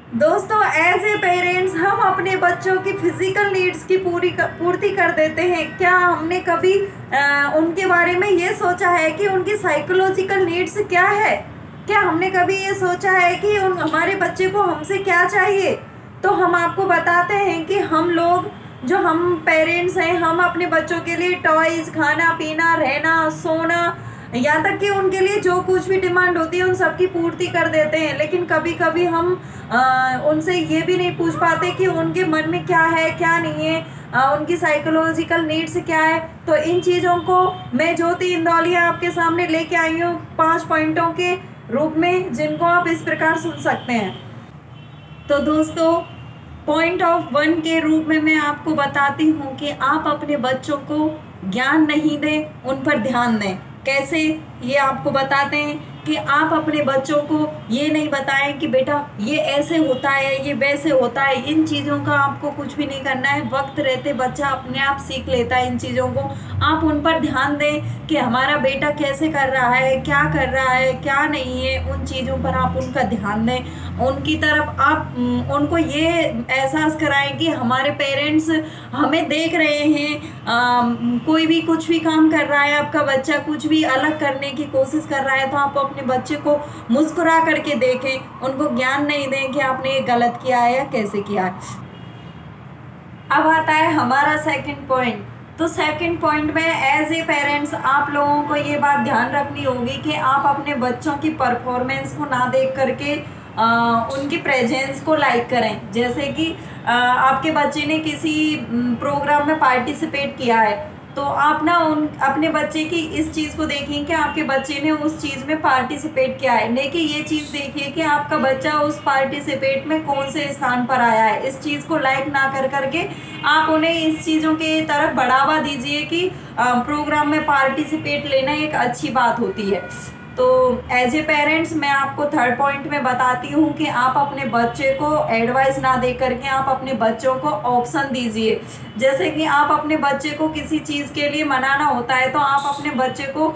दोस्तों, as a parents हम अपने बच्चों की फिजिकल नीड्स की पूर्ति कर देते हैं। क्या हमने कभी उनके बारे में ये सोचा है कि उनकी साइकोलॉजिकल नीड्स क्या है? क्या हमने कभी ये सोचा है कि हमारे बच्चे को हमसे क्या चाहिए? तो हम आपको बताते हैं कि हम पेरेंट्स हैं, हम अपने बच्चों के लिए टॉयज, खाना पीना, रहना, सोना, यहाँ तक कि उनके लिए जो कुछ भी डिमांड होती है उन सब की पूर्ति कर देते हैं। लेकिन कभी कभी हम उनसे ये भी नहीं पूछ पाते कि उनके मन में क्या है, क्या नहीं है, उनकी साइकोलॉजिकल नीड्स क्या है। तो इन चीज़ों को मैं ज्योति इंदौलिया आपके सामने लेके आई हूँ 5 पॉइंटों के रूप में, जिनको आप इस प्रकार सुन सकते हैं। तो दोस्तों, पॉइंट ऑफ 1 के रूप में मैं आपको बताती हूँ कि आप अपने बच्चों को ज्ञान नहीं दें, उन पर ध्यान दें। कैसे, ये आपको बताते हैं कि आप अपने बच्चों को ये नहीं बताएं कि बेटा ये ऐसे होता है, ये वैसे होता है। इन चीज़ों का आपको कुछ भी नहीं करना है। वक्त रहते बच्चा अपने आप सीख लेता है इन चीज़ों को। आप उन पर ध्यान दें कि हमारा बेटा कैसे कर रहा है, क्या कर रहा है, क्या नहीं है। उन चीज़ों पर आप उनका ध्यान दें। उनकी तरफ आप उनको ये एहसास कराएं कि हमारे पेरेंट्स हमें देख रहे हैं। कोई भी कुछ भी काम कर रहा है, आपका बच्चा कुछ भी अलग करने की कोशिश कर रहा है, तो आप अपने बच्चे को मुस्कुरा करके देखें। उनको ज्ञान नहीं दें कि आपने ये गलत किया है या कैसे किया है। अब आता है हमारा सेकंड पॉइंट। तो सेकंड पॉइंट में एज ए पेरेंट्स आप लोगों को ये बात ध्यान रखनी होगी कि आप अपने बच्चों की परफॉर्मेंस को ना देख करके उनकी प्रेजेंस को लाइक करें। जैसे कि आपके बच्चे ने किसी प्रोग्राम में पार्टिसिपेट किया है, तो आप ना अपने बच्चे की इस चीज़ को देखें कि आपके बच्चे ने उस चीज़ में पार्टिसिपेट किया है। लेकिन ये चीज़ देखिए कि आपका बच्चा उस पार्टिसिपेट में कौन से स्थान पर आया है। इस चीज़ को लाइक ना कर करके आप उन्हें इस चीज़ों के तरफ बढ़ावा दीजिए कि प्रोग्राम में पार्टिसिपेट लेना एक अच्छी बात होती है। तो एज ए पेरेंट्स मैं आपको थर्ड पॉइंट में बताती हूँ कि आप अपने बच्चे को एडवाइस ना दे करके आप अपने बच्चों को ऑप्शन दीजिए। जैसे कि आप अपने बच्चे को किसी चीज़ के लिए मनाना होता है, तो आप अपने बच्चे को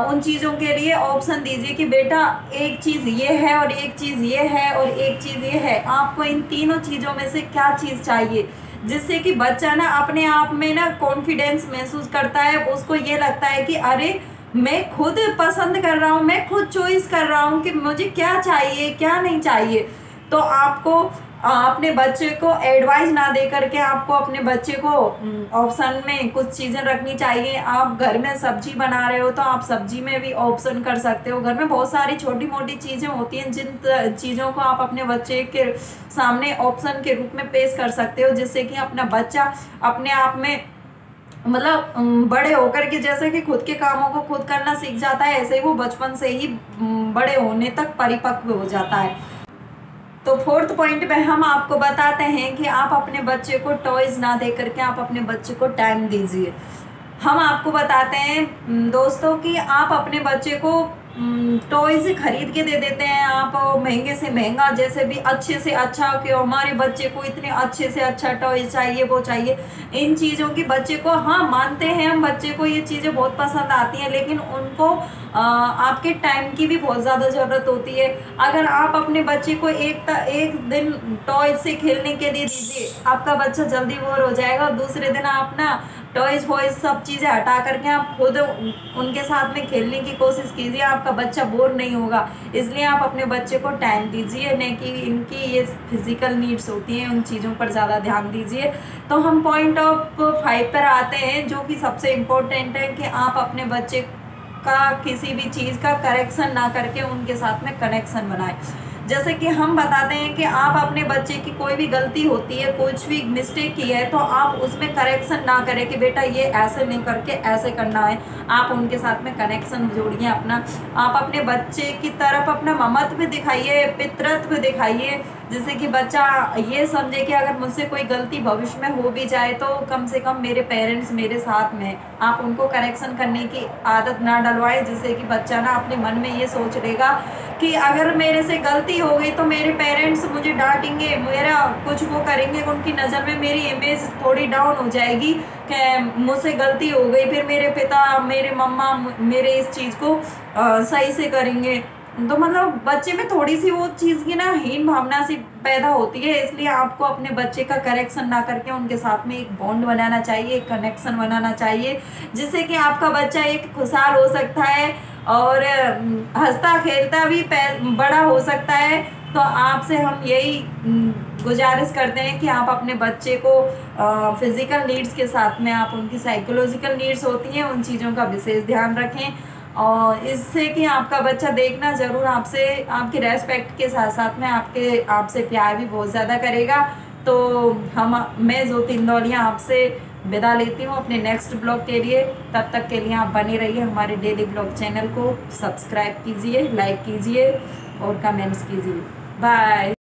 उन चीज़ों के लिए ऑप्शन दीजिए कि बेटा एक चीज़ ये है और एक चीज़ ये है और एक चीज़ ये है। आपको इन तीनों चीज़ों में से क्या चीज़ चाहिए, जिससे कि बच्चा ना अपने आप में ना कॉन्फिडेंस महसूस करता है। उसको ये लगता है कि अरे मैं खुद पसंद कर रहा हूँ, मैं खुद चॉइस कर रहा हूँ कि मुझे क्या चाहिए, क्या नहीं चाहिए। तो आपको अपने बच्चे को एडवाइस ना दे करके आपको अपने बच्चे को ऑप्शन में कुछ चीज़ें रखनी चाहिए। आप घर में सब्जी बना रहे हो तो आप सब्जी में भी ऑप्शन कर सकते हो। घर में बहुत सारी छोटी मोटी चीज़ें होती हैं जिन चीज़ों को आप अपने बच्चे के सामने ऑप्शन के रूप में पेश कर सकते हो, जिससे कि अपना बच्चा अपने आप में मतलब बड़े होकर के जैसे कि खुद के कामों को खुद करना सीख जाता है, ऐसे ही वो बचपन से ही बड़े होने तक परिपक्व हो जाता है। तो फोर्थ पॉइंट में हम आपको बताते हैं कि आप अपने बच्चे को टॉयज ना दे करके आप अपने बच्चे को टाइम दीजिए। हम आपको बताते हैं दोस्तों कि आप अपने बच्चे को टॉयज खरीद के दे देते हैं। आप महंगे से महंगा, जैसे भी अच्छे से अच्छा, कि हमारे बच्चे को इतने अच्छे से अच्छा टॉयज चाहिए, वो चाहिए। इन चीज़ों की बच्चे को, हाँ मानते हैं हम, बच्चे को ये चीज़ें बहुत पसंद आती हैं, लेकिन उनको आपके टाइम की भी बहुत ज़्यादा ज़रूरत होती है। अगर आप अपने बच्चे को एक दिन टॉयज से खेलने के लिए दीजिए, आपका बच्चा जल्दी बोर हो जाएगा। और दूसरे दिन आप ना टॉयज वॉयज सब चीज़ें हटा करके आप खुद उनके साथ में खेलने की कोशिश कीजिए, आपका बच्चा बोर नहीं होगा। इसलिए आप अपने बच्चे को टाइम दीजिए, नहीं कि इनकी ये फिजिकल नीड्स होती हैं उन चीज़ों पर ज़्यादा ध्यान दीजिए। तो हम पॉइंट ऑफ 5 पर आते हैं, जो कि सबसे इम्पोर्टेंट है कि आप अपने बच्चे का किसी भी चीज़ का करेक्शन ना करके उनके साथ में कनेक्शन बनाएं। जैसे कि हम बताते हैं कि आप अपने बच्चे की कोई भी गलती होती है, कुछ भी मिस्टेक की है, तो आप उसमें करेक्शन ना करें कि बेटा ये ऐसे नहीं करके ऐसे करना है। आप उनके साथ में कनेक्शन जोड़िए अपना। आप अपने बच्चे की तरफ अपना ममत्व दिखाइए, पितृत्व दिखाइए, जिससे कि बच्चा ये समझे कि अगर मुझसे कोई गलती भविष्य में हो भी जाए तो कम से कम मेरे पेरेंट्स मेरे साथ में। आप उनको करेक्शन करने की आदत ना डलवाएं, जिससे कि बच्चा ना अपने मन में ये सोच लेगा कि अगर मेरे से गलती हो गई तो मेरे पेरेंट्स मुझे डांटेंगे, मेरा कुछ वो करेंगे, उनकी नज़र में मेरी इमेज थोड़ी डाउन हो जाएगी कि मुझसे गलती हो गई, फिर मेरे पिता, मेरे मम्मा मेरे इस चीज़ को सही से करेंगे। तो मतलब बच्चे में थोड़ी सी वो चीज़ की ना हीन भावना सी पैदा होती है। इसलिए आपको अपने बच्चे का करेक्शन ना करके उनके साथ में एक बॉन्ड बनाना चाहिए, एक कनेक्शन बनाना चाहिए, जिससे कि आपका बच्चा एक खुशहाल हो सकता है और हंसता खेलता भी बड़ा हो सकता है। तो आपसे हम यही गुजारिश करते हैं कि आप अपने बच्चे को फिजिकल नीड्स के साथ में आप उनकी साइकोलॉजिकल नीड्स होती हैं उन चीज़ों का विशेष ध्यान रखें, और इससे कि आपका बच्चा देखना ज़रूर आपसे, आपके रेस्पेक्ट के साथ साथ में आपसे प्यार भी बहुत ज़्यादा करेगा। तो मैं ज्योति इंदौलिया आपसे विदा लेती हूँ अपने नेक्स्ट ब्लॉग के लिए। तब तक के लिए आप बने रहिए हमारे डेली ब्लॉग चैनल को, सब्सक्राइब कीजिए, लाइक कीजिए और कमेंट्स कीजिए। बाय।